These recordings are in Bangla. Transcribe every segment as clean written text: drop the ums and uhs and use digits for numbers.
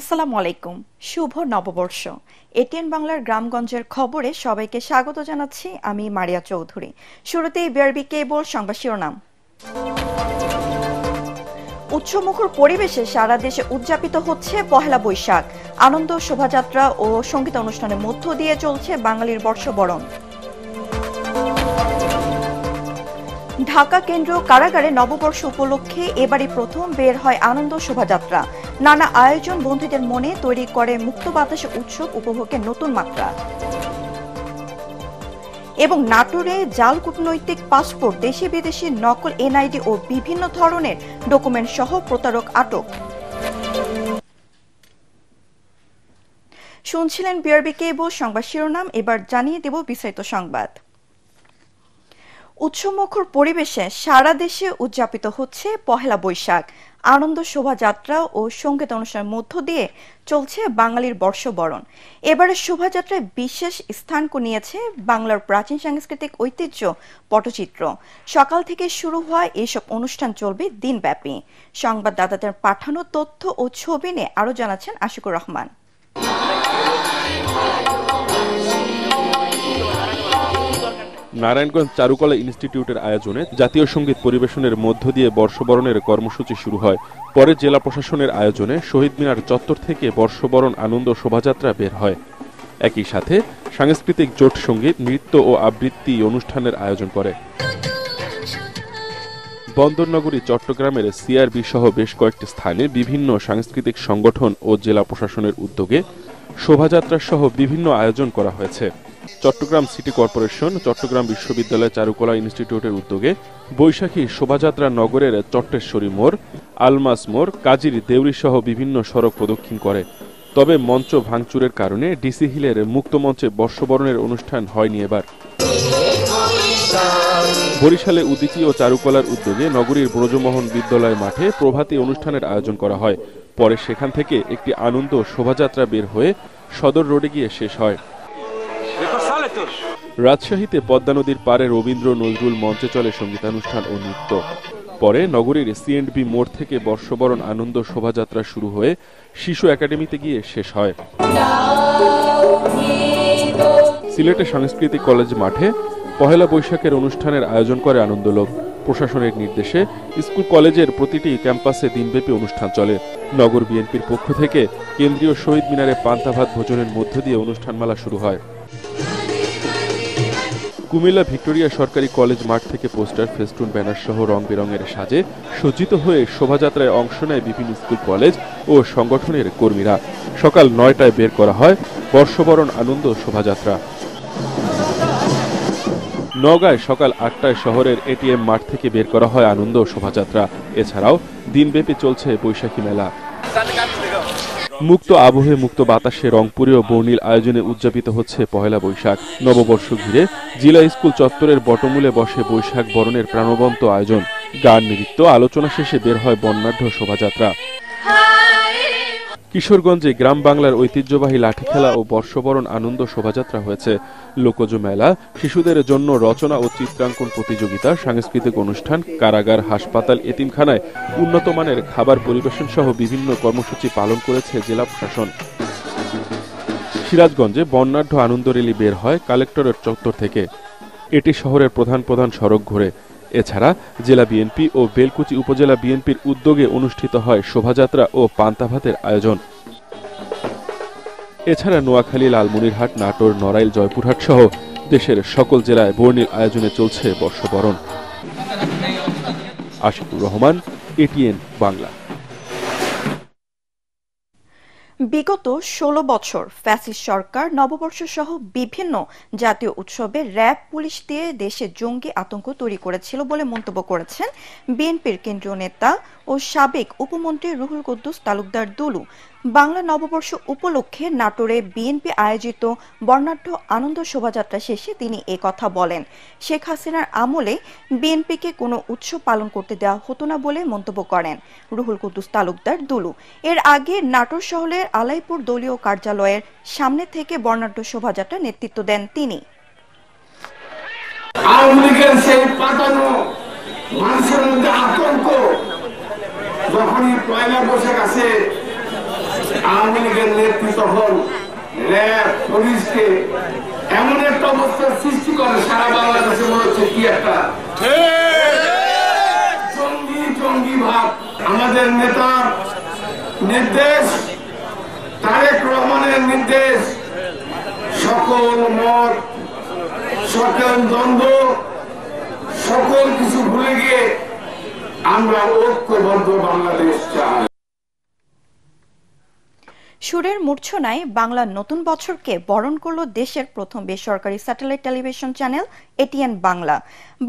আসসালামু আলাইকুম। শুভ নববর্ষ। এটিএন বাংলার গ্রামগঞ্জের খবরে সবাইকে স্বাগত জানাচ্ছি। আমি মারিয়া চৌধুরী। শুরুতেই বিআরবি কেবল সংবাদ শিরোনাম। উৎসবমুখর পরিবেশে সারা দেশে উদযাপিত হচ্ছে পহেলা বৈশাখ। আনন্দ শোভাযাত্রা ও সঙ্গীত অনুষ্ঠানের মধ্য দিয়ে চলছে বাঙালির বর্ষবরণ। ঢাকা কেন্দ্রীয় কারাগারে নববর্ষ উপলক্ষে এবারই প্রথম বের হয় আনন্দ শোভাযাত্রা। নানা আয়োজন বন্ধুদের মনে তৈরি করে মুক্ত বাতাসে উৎসব উপভোগের নতুন মাত্রা। এবং নাটোরে জাল কূটনৈতিক পাসপোর্ট, দেশি বিদেশি নকল এনআইডি ও বিভিন্ন ধরনের ডকুমেন্ট সহ প্রতারক আটক। শুনছিলেন বিআরবি কেবল সংবাদ শিরোনাম। এবার জানিয়ে দেব বিস্তারিত সংবাদ। উৎসবমুখর পরিবেশে সারা দেশে উদযাপিত হচ্ছে পহেলা বৈশাখ। আনন্দ শোভাযাত্রা ও সঙ্গীত অনুষ্ঠানের মধ্য দিয়ে চলছে বাঙালির বর্ষবরণ। এবারের শোভাযাত্রায় বিশেষ স্থান নিয়েছে বাংলার প্রাচীন সাংস্কৃতিক ঐতিহ্য পটচিত্র। সকাল থেকে শুরু হওয়া এসব অনুষ্ঠান চলবে দিনব্যাপী। সংবাদদাতাদের পাঠানো তথ্য ও ছবি নিয়ে আরও জানাচ্ছেন আশিকুর রহমান। নারায়ণগঞ্জ চারুকলা ইনস্টিটিউটের আয়োজনে জাতীয় সঙ্গীত পরিবেশনের মধ্য দিয়ে বর্ষবরণের কর্মসূচি শুরু হয়। পরে জেলা প্রশাসনের আয়োজনে শহীদ মিনার চত্বর থেকে বর্ষবরণ আনন্দ শোভাযাত্রা বের হয়। একই সাথে সাংস্কৃতিক জোট সঙ্গীত, নৃত্য ও আবৃত্তি অনুষ্ঠানের আয়োজন করে। বন্দরনগরী চট্টগ্রামের সিআরবি সহ বেশ কয়েকটি স্থানে বিভিন্ন সাংস্কৃতিক সংগঠন ও জেলা প্রশাসনের উদ্যোগে শোভাযাত্রা সহ বিভিন্ন আয়োজন করা হয়েছে। চট্টগ্রাম সিটি কর্পোরেশন, চট্টগ্রাম বিশ্ববিদ্যালয় চারুকলা ইনস্টিটিউটের উদ্যোগে বৈশাখী শোভাযাত্রা নগরের চট্টেশ্বরী মোড়, আলমাস মোড়, কাজীর দেউরি সহ বিভিন্ন সড়ক প্রদক্ষিণ করে। তবে মঞ্চ ভাঙচুরের কারণে ডিসি হিলের মুক্ত মঞ্চে বর্ষবরণের অনুষ্ঠান হয়নি এবার। বরিশালে উদীচী ও চারুকলার উদ্যোগে নগরীর ব্রজমোহন বিদ্যালয় মাঠে প্রভাতী অনুষ্ঠানের আয়োজন করা হয়। পরে সেখান থেকে একটি আনন্দ শোভাযাত্রা বের হয়ে সদর রোডে গিয়ে শেষ হয়। রাজশাহীতে পদ্মা নদীর পারে রবীন্দ্র নজরুল মঞ্চে চলে সঙ্গীতানুষ্ঠান ও নৃত্য। পরে নগরীর সিএন্ডবি মোড় থেকে বর্ষবরণ আনন্দ শোভাযাত্রা শুরু হয়ে শিশু একাডেমিতে গিয়ে শেষ হয়। সিলেটের সাংস্কৃতিক কলেজ মাঠে পহেলা বৈশাখের অনুষ্ঠানের আয়োজন করে আনন্দলোক। প্রশাসনের নির্দেশে স্কুল কলেজের প্রতিটি ক্যাম্পাসে দিনব্যাপী অনুষ্ঠান চলে। নগর বিএনপির পক্ষ থেকে কেন্দ্রীয় শহীদ মিনারে পান্তা ভাত ভোজনের মধ্য দিয়ে অনুষ্ঠানমালা শুরু হয়। কুমিল্লা ভিক্টোরিয়া সরকারি কলেজ মাঠ থেকে পোস্টার, ফেস্টুন, ব্যানার সহ রং বেরঙের সাজে সজ্জিত হয়ে শোভাযাত্রায় অংশ নেয় বিভিন্ন স্কুল কলেজ ও সংগঠনের কর্মীরা। সকাল ৯টায় বের করা হয় বর্ষবরণ আনন্দ শোভাযাত্রা। নওগাঁয় সকাল ৮টায় শহরের এটিএম মাঠ থেকে বের করা হয় আনন্দ শোভাযাত্রা। এছাড়াও দিনব্যাপী চলছে বৈশাখী মেলা। মুক্ত আবহে, মুক্ত বাতাসে রংপুরেও বর্ণিল আয়োজনে উদযাপিত হচ্ছে পহেলা বৈশাখ। নববর্ষ ঘিরে জিলা স্কুল চত্বরের বটমূলে বসে বৈশাখ বরণের প্রাণবন্ত আয়োজন। গান, নৃত্য, আলোচনা শেষে বের হয় বর্ণাঢ্য শোভাযাত্রা। কিশোরগঞ্জে গ্রাম বাংলার ঐতিহ্যবাহী লাঠি খেলা ও বর্ষবরণ আনন্দ শোভাযাত্রা হয়েছে। লোকজ মেলা, শিশুদের জন্য রচনা ও চিত্রাঙ্কন প্রতিযোগিতা, সাংস্কৃতিক অনুষ্ঠান, কারাগার, হাসপাতাল, এতিমখানায় উন্নত মানের খাবার পরিবেশন সহ বিভিন্ন কর্মসূচি পালন করেছে জেলা প্রশাসন। সিরাজগঞ্জে বর্ণাঢ্য আনন্দ র্যালি বের হয় কালেক্টরেট চত্বর থেকে। এটি শহরের প্রধান প্রধান সড়ক ঘুরে। এছাড়া জেলা বিএনপি ও বেলকুচি উপজেলা বিএনপির উদ্যোগে অনুষ্ঠিত হয় শোভাযাত্রা ও পান্তা ভাতের আয়োজন। এছাড়া নোয়াখালী, লালমনিরহাট, নাটোর, নড়াইল, জয়পুরহাট সহ দেশের সকল জেলায় বর্ণিল আয়োজনে চলছে বর্ষবরণ। আশিকুর রহমান, এটিএন বাংলা। বিগত ১৬ বছর ফ্যাসিস্ট সরকার নববর্ষ সহ বিভিন্ন জাতীয় উৎসবে র্যাব, পুলিশ দিয়ে দেশে জঙ্গি আতঙ্ক তৈরি করেছিল বলে মন্তব্য করেছেন বিএনপির কেন্দ্রীয় নেতা ও সাবেক উপমন্ত্রী রুহুল কুদ্দুস তালুকদার দুলু। বাংলা নববর্ষ উপলক্ষে নাটোরে বিএনপি আয়োজিত বর্ণাঢ্য আনন্দ শোভাযাত্রা শেষে তিনি কথা বলেন। শেখ হাসিনার আমলে বিএনপিকে কোনো উৎসব পালন করতে দেওয়া হতো না বলে মন্তব্য করেন রুহুল কুদ্দুস তালুকদার দুলু। এর আগে নাটোর শহরের আলাইপুর দলীয় কার্যালয়ের সামনে থেকে বর্ণাঢ্য শোভাযাত্রা নেতৃত্ব দেন তিনি। যখনই পয়লা বৈশাখ আসে আওয়ামী লীগের নেত্রী তখন র্যাব পুলিশকে এমন একটা অবস্থার সৃষ্টি করে সারা বাংলাদেশে মনে হচ্ছে কি একটা জঙ্গি জঙ্গি ভাব। আমাদের নেতার নির্দেশ, তারেক রহমানের নির্দেশ, সকল মত, সকল দ্বন্দ্ব, সকল কিছু ভুলে গিয়ে আমরা ঐক্যবদ্ধ বাংলাদেশ চাই। সুরের মূর্ছনায় বাংলার নতুন বছরকে বরণ করল দেশের প্রথম বেসরকারি satellite television channel ATN Bangla.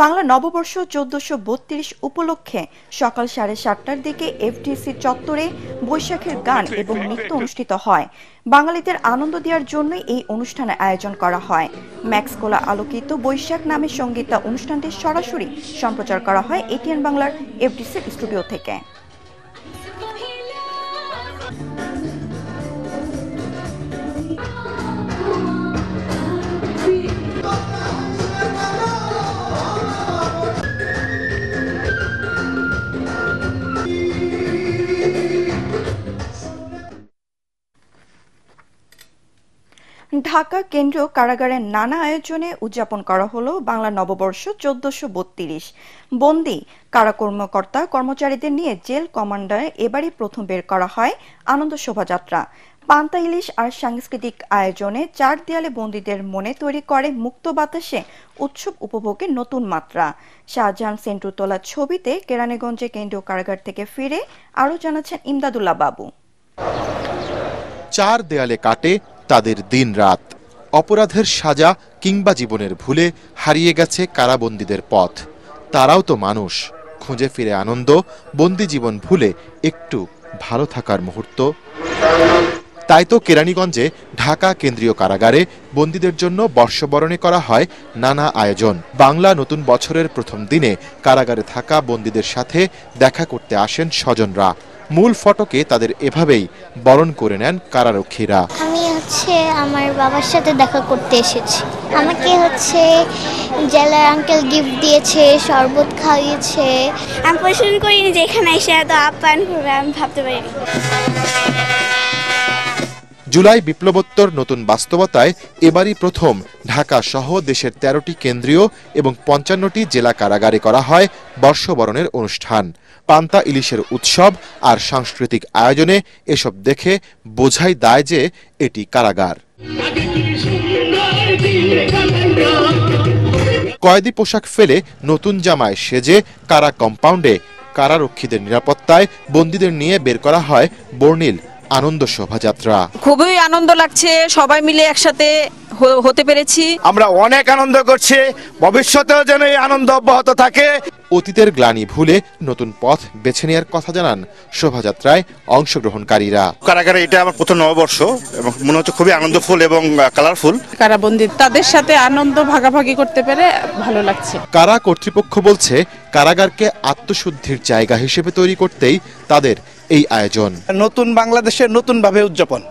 Bangla নববর্ষ 1432 উপলক্ষে সকাল 7:30টার দিকে এফডিসি চত্বরে বৈশাখের গান এবং নৃত্য অনুষ্ঠিত হয়। বাঙালিদের আনন্দ দেওয়ার জন্যই এই অনুষ্ঠানের আয়োজন করা হয়। ম্যাক্সকোলা আলোকিত বৈশাখ নামে সঙ্গীতা অনুষ্ঠানটি সরাসরি সম্প্রচার করা হয় এটিএন বাংলার এফডিসি স্টুডিও থেকে। ঢাকা কেন্দ্রীয় কারাগারের নানা আয়োজনে উদযাপন করা হলো বাংলা নববর্ষ 1432। বন্দী কারা কর্মকর্তা কর্মচারীদের নিয়ে জেল কমান্ডারে এবারই প্রথম বের করা হয় আনন্দ শোভাযাত্রা। পান্তা ইলিশ আর সাংস্কৃতিক আয়োজনে চার দেয়ালে বন্দীদের মনে তৈরি করে মুক্ত বাতাসে উৎসব উপভোগের নতুন মাত্রা। শাহজাহান সেন্টুর তোলা ছবিতে কেরানীগঞ্জে কেন্দ্রীয় কারাগার থেকে ফিরে আরও জানাচ্ছেন ইমদাদুল্লাহ বাবু। চার দেয়ালে কাটে তাদের দিন রাত, অপরাধের সাজা কিংবা জীবনের ভুলে হারিয়ে গেছে কারাবন্দীদের পথ। তারাও তো মানুষ, খুঁজে ফিরে আনন্দ, বন্দি জীবন ভুলে একটু ভালো থাকার মুহূর্ত। তাই তো কেরানীগঞ্জে ঢাকা কেন্দ্রীয় কারাগারে বন্দীদের জন্য বর্ষবরণে করা হয় নানা আয়োজন। বাংলা নতুন বছরের প্রথম দিনে কারাগারে থাকা বন্দীদের সাথে দেখা করতে আসেন স্বজনরা। মূল ফটকে তাদের এভাবেই বরণ করে নেন কারারক্ষীরা। আমি আমার বাবার সাথে দেখা করতে এসেছি। আমাকে জেলার আঙ্কেল গিফট দিয়েছে, শরবত খাইয়েছে। আমি পছন্দ করিনি যে এখানে এসে এত আপ্যায়ন করবে, আমি ভাবতে পারিনি। জুলাই বিপ্লবোত্তর নতুন বাস্তবতায় এবারই প্রথম ঢাকা সহ দেশের 13টি কেন্দ্রীয় এবং 55টি জেলা কারাগারে করা হয় বর্ষবরণের অনুষ্ঠান। পান্তা ইলিশের উৎসব আর সাংস্কৃতিক আয়োজনে এসব দেখে বোঝাই দায় যে এটি কারাগার। কয়েদি পোশাক ফেলে নতুন জামায় সেজে কারা কম্পাউন্ডে কারারক্ষীদের নিরাপত্তায় বন্দীদের নিয়ে বের করা হয় বর্ণিল আনন্দ শোভাযাত্রা। খুবই আনন্দ লাগছে, সবাই মিলে একসাথে হতে পেরেছি। আমরা অনেক আনন্দ করছি, ভবিষ্যতেও যেন এই আনন্দ অব্যাহত থাকে। অতীতের গ্লানি ভুলে নতুন পথ বেছে নেওয়ার কথা জানান শোভাযাত্রায় অংশগ্রহণকারীরা। কারাগারে এটা আমার প্রথম নববর্ষ এবং মনে হচ্ছে খুবই আনন্দফুল এবং কালারফুল। কারাবন্দী তাদের সাথে আনন্দ ভাগাভাগি করতে পেরে ভালো লাগছে। কারা কর্তৃপক্ষ বলছে কারাগারকে আত্মশুদ্ধির জায়গা হিসেবে তৈরি করতেই তাদের এই আয়োজন। নতুন বাংলাদেশের নতুন ভাবে উদযাপন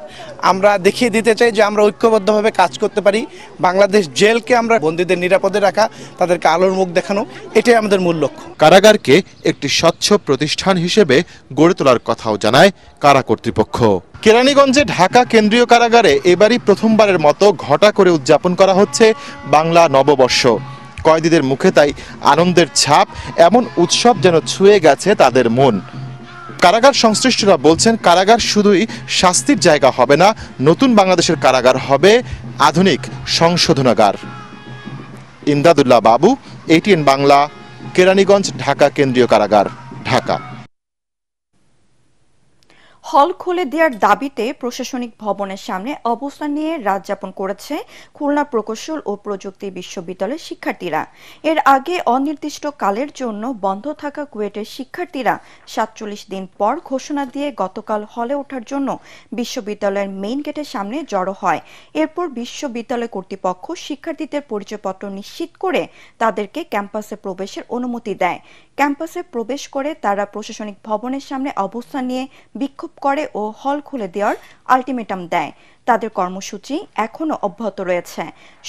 আমরা দেখিয়ে দিতে চাই যে আমরা ঐক্যবদ্ধভাবে কাজ করতে পারি। বাংলাদেশ জেলকে আমরা বন্দীদের নিরাপদে রাখা, তাদেরকে আলোর মুখ দেখানো, এটাই আমাদের মূল লক্ষ্য। কারাগারকে একটি স্বচ্ছ প্রতিষ্ঠান হিসেবে গড়ে তোলার কথাও জানায় কারা কর্তৃপক্ষ। কেরানীগঞ্জে ঢাকা কেন্দ্রীয় কারাগারে এবারই প্রথমবারের মতো ঘটা করে উদযাপন করা হচ্ছে বাংলা নববর্ষ। কয়েদিদের মুখে তাই আনন্দের ছাপ, এমন উৎসব যেন ছুঁয়ে গেছে তাদের মন। কারাগার সংশ্লিষ্টরা বলছেন কারাগার শুধুই শাস্তির জায়গা হবে না, নতুন বাংলাদেশের কারাগার হবে আধুনিক সংশোধনাগার। ইমদাদুল্লাহ বাবু, এটিএন বাংলা, কেরানীগঞ্জ ঢাকা কেন্দ্রীয় কারাগার, ঢাকা। হল খুলে দেওয়ার দাবিতে প্রশাসনিক ভবনের সামনে অবস্থান নিয়ে রাত যাপন করেছে খুলনা প্রকৌশল ও প্রযুক্তি বিশ্ববিদ্যালয়ের শিক্ষার্থীরা। এর আগে অনির্দিষ্টকালের জন্য বন্ধ থাকা কুয়েটের শিক্ষার্থীরা 47 দিন পর ঘোষণা দিয়ে গতকাল হলে ওঠার জন্য বিশ্ববিদ্যালয়ের মেইন গেটের সামনে জড়ো হয়। এরপর বিশ্ববিদ্যালয় কর্তৃপক্ষ শিক্ষার্থীদের পরিচয়পত্র নিশ্চিত করে তাদেরকে ক্যাম্পাসে প্রবেশের অনুমতি দেয়। ক্যাম্পাসে প্রবেশ করে তারা প্রশাসনিক ভবনের সামনে অবস্থান নিয়ে বিক্ষোভ করে ও হল খুলে দেওয়ার আলটিমেটাম দেয়। তাদের কর্মসূচি এখনও অব্যাহত রয়েছে।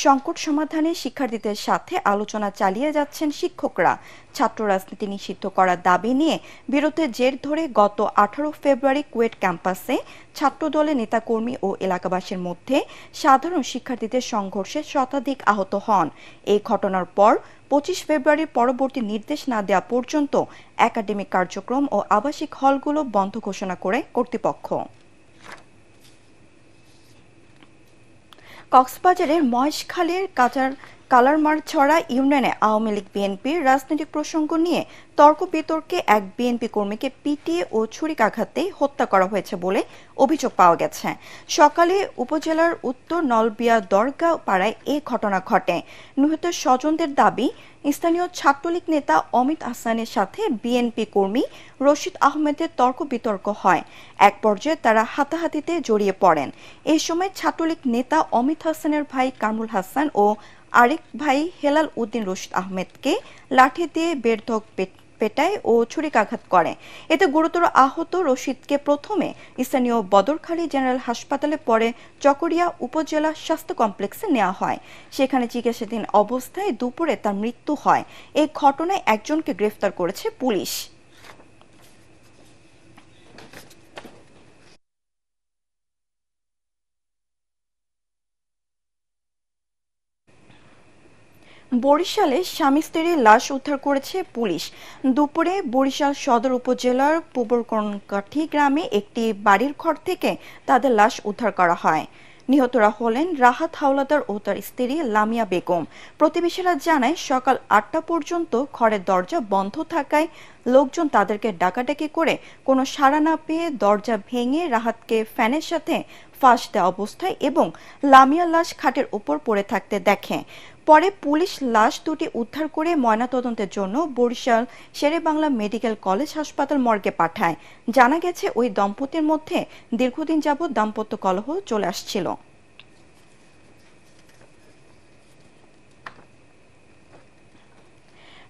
সংকট সমাধানে শিক্ষার্থীদের সাথে আলোচনা চালিয়ে যাচ্ছেন শিক্ষকরা। ছাত্র রাজনীতি নিষিদ্ধ করার দাবি নিয়ে বিরোধের জের ধরে গত 18 ফেব্রুয়ারি কুয়েট ক্যাম্পাসে ছাত্রদলের নেতাকর্মী ও এলাকাবাসীর মধ্যে সাধারণ শিক্ষার্থীদের সংঘর্ষে শতাধিক আহত হন। এই ঘটনার পর 25 ফেব্রুয়ারির পরবর্তী নির্দেশ না দেওয়া পর্যন্ত একাডেমিক কার্যক্রম ও আবাসিক হলগুলো বন্ধ ঘোষণা করে কর্তৃপক্ষ। কক্সবাজারের মহেশখালীর কালারমারছড়া ইউনিয়নে আওয়ামী লীগ বিএনপির রাজনৈতিক প্রসঙ্গ নিয়ে তর্ক বিতর্কে এক বিএনপি কর্মীকে পিটিয়ে ও ছুরিকাঘাতে হত্যা করা হয়েছে বলে অভিযোগ পাওয়া গেছে। সকালে উপজেলার উত্তর নলবিয়া দরগা পাড়ায় এ ঘটনা ঘটে। নিহত স্বজনদের দাবি, স্থানীয় ছাত্রলীগ নেতা অমিত হাসানের সাথে বিএনপি কর্মী রশিদ আহমেদের তর্ক বিতর্ক হয়। এক পর্যায়ে তারা হাতাহাতিতে জড়িয়ে পড়েন। এই সময় ছাত্রলীগ নেতা অমিত হাসানের ভাই কামরুল হাসান ও আরেক ভাই হেলাল উদ্দিন রশিদ আহমেদকে লাঠি দিয়ে বেধড়ক পেটায় ও ছুরিকাঘাত করে। এতে গুরুতর আহত রশিদকে প্রথমে স্থানীয় বদরখালী জেনারেল হাসপাতালে, পরে চকরিয়া উপজেলা স্বাস্থ্য কমপ্লেক্সে নেওয়া হয়। সেখানে চিকিৎসাধীন অবস্থায় দুপুরে তার মৃত্যু হয়। এই ঘটনায় একজনকে গ্রেফতার করেছে পুলিশ। বরিশালে স্বামী স্ত্রীর লাশ উদ্ধার করেছে পুলিশ। দুপুরে বরিশাল সদর উপজেলার পুবরকনকাঠি গ্রামে একটি বাড়ির ঘর থেকে তাদের লাশ উদ্ধার করা হয়। নিহতরা হলেন রাহাত হাওলাদার ও তার স্ত্রী লামিয়া বেগম। প্রতিবেশীরা জানায়, সকাল 8টা পর্যন্ত ঘরের দরজা বন্ধ থাকায় লোকজন তাদেরকে ডাকাডাকি করে কোনো সাড়া না পেয়ে দরজা ভেঙে রাহাতকে ফ্যানের সাথে ফাঁস দেওয়া অবস্থায় এবং লামিয়া লাশ খাটের উপর পড়ে থাকতে দেখে। পরে পুলিশ লাশ দুটি উদ্ধার করে ময়নাতদন্তের জন্য বরিশাল শেরেবাংলা মেডিকেল কলেজ হাসপাতাল মর্গে পাঠায়। জানা গেছে, ওই দম্পতির মধ্যে দীর্ঘদিন যাবৎ দাম্পত্য কলহ চলে আসছিল।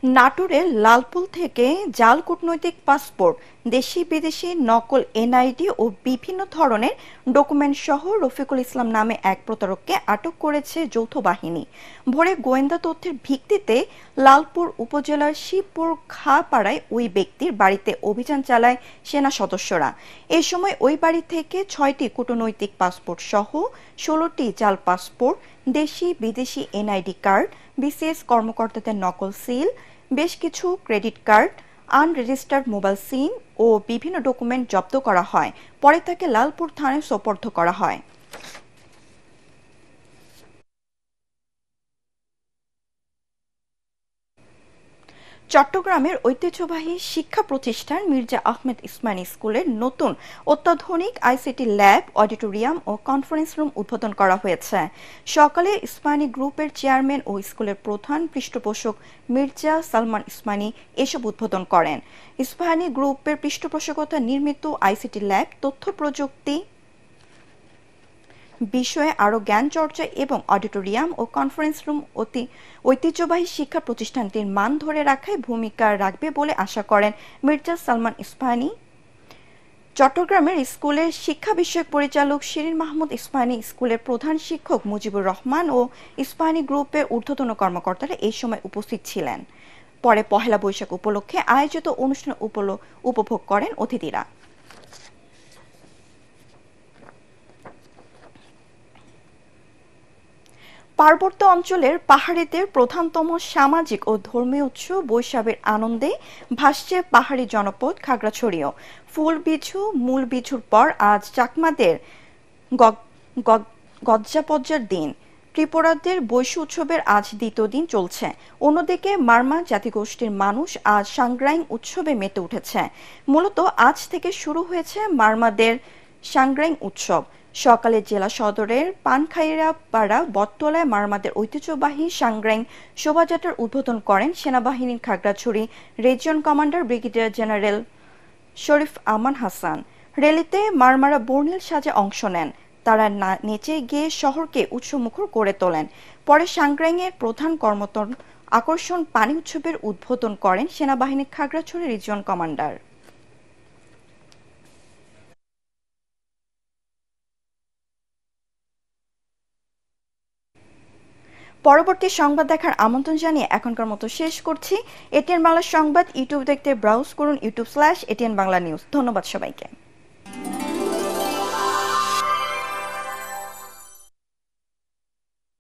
নাটোরের লালপুল থেকে জাল কূটনৈতিক পাসপোর্ট, দেশি বিদেশি নকল এনআইডি ও বিভিন্ন ধরনের ডকুমেন্ট সহ রফিকুল ইসলাম নামে এক প্রতারককে আটক করেছে যৌথ বাহিনী। ভোরে গোয়েন্দা তথ্যের ভিত্তিতে লালপুর উপজেলার শিবপুর খাপাড়ায় ওই ব্যক্তির বাড়িতে অভিযান চালায় সেনা সদস্যরা। এ সময় ওই বাড়ি থেকে 6টি কূটনৈতিক পাসপোর্ট সহ 16টি জাল পাসপোর্ট, দেশি বিদেশি এনআইডি কার্ড, বিসিএস কর্মকর্তাদের নকল সিল, বেশ কিছু credit card, unregistered mobile SIM ও বিভিন্ন ডকুমেন্ট জব্দ করা হয়। পরে তাকে লালপুর থানায় সোপর্দ করা হয়। চট্টগ্রামের ঐতিহ্যবাহী শিক্ষা প্রতিষ্ঠান মির্জা আহমেদ ইসমানী স্কুলের নতুন অত্যাধুনিক আইসিটি ল্যাব, অডিটোরিয়াম ও কনফারেন্স রুম উদ্বোধন করা হয়েছে। সকালে ইসমানী গ্রুপের চেয়ারম্যান ও স্কুলের প্রধান পৃষ্ঠপোষক মির্জা সালমান ইসমানী এসব উদ্বোধন করেন। ইসমানী গ্রুপের পৃষ্ঠপোষকতা নির্মিত আইসিটি ল্যাব তথ্য প্রযুক্তি বিষয়ে আরও জ্ঞান চর্চা এবং অডিটোরিয়াম ও কনফারেন্স রুম ঐতিহ্যবাহী শিক্ষা প্রতিষ্ঠানটির মান ধরে রাখায় ভূমিকা রাখবে বলে আশা করেন মির্জা সালমান ইসমানী। চট্টগ্রামের স্কুলের শিক্ষা বিষয়ক পরিচালক শিরিন মাহমুদ ইসমানী, স্কুলের প্রধান শিক্ষক মুজিবুর রহমান ও ইসমানী গ্রুপের ঊর্ধ্বতন কর্মকর্তারা এই সময় উপস্থিত ছিলেন। পরে পহেলা বৈশাখ উপলক্ষে আয়োজিত অনুষ্ঠান উপভোগ করেন অতিথিরা। পার্বত্য অঞ্চলের পাহাড়িদের প্রধানতম সামাজিক ও ধর্মীয় উৎসব বৈশাখের আনন্দে ভাসছে পাহাড়ি জনপদ খাগড়াছড়িও। ফুল বিছু মূল বিছুর পর আজ চাকমাদের গজ্জাপজ্জার দিন। ত্রিপুরাদের বৈশু উৎসবের আজ দ্বিতীয় দিন চলছে। অন্যদিকে মারমা জাতিগোষ্ঠীর মানুষ আজ সাংগ্রাইং উৎসবে মেতে উঠেছে। মূলত আজ থেকে শুরু হয়েছে মারমাদের সাংগ্রাইং উৎসব। সকালে জেলা সদরের পানখাইরাপাড়া বটতলায় মারমাদের ঐতিহ্যবাহী সাংগ্রাইং শোভাযাত্রার উদ্বোধন করেন সেনাবাহিনীর Khagrachhari region commander brigadier general Sharif Aman Hasan. র্যালিতে মারমারা বর্ণিল সাজে অংশ নেন। তারা নেচে গিয়ে শহরকে উৎসবমুখর করে তোলেন। পরে সাংগ্রাইংয়ের প্রধান আকর্ষণ পানি উৎসবের উদ্বোধন করেন সেনাবাহিনীর খাগড়াছড়ি রিজিয়ন কমান্ডার। পরবর্তী সংবাদ দেখার আমন্ত্রণ জানিয়ে এখনকার মতো শেষ করছি। এটিএন বাংলা সংবাদ ইউটিউব দেখতে ব্রাউজ করুন youtube/ATN Bangla News। ধন্যবাদ সবাইকে।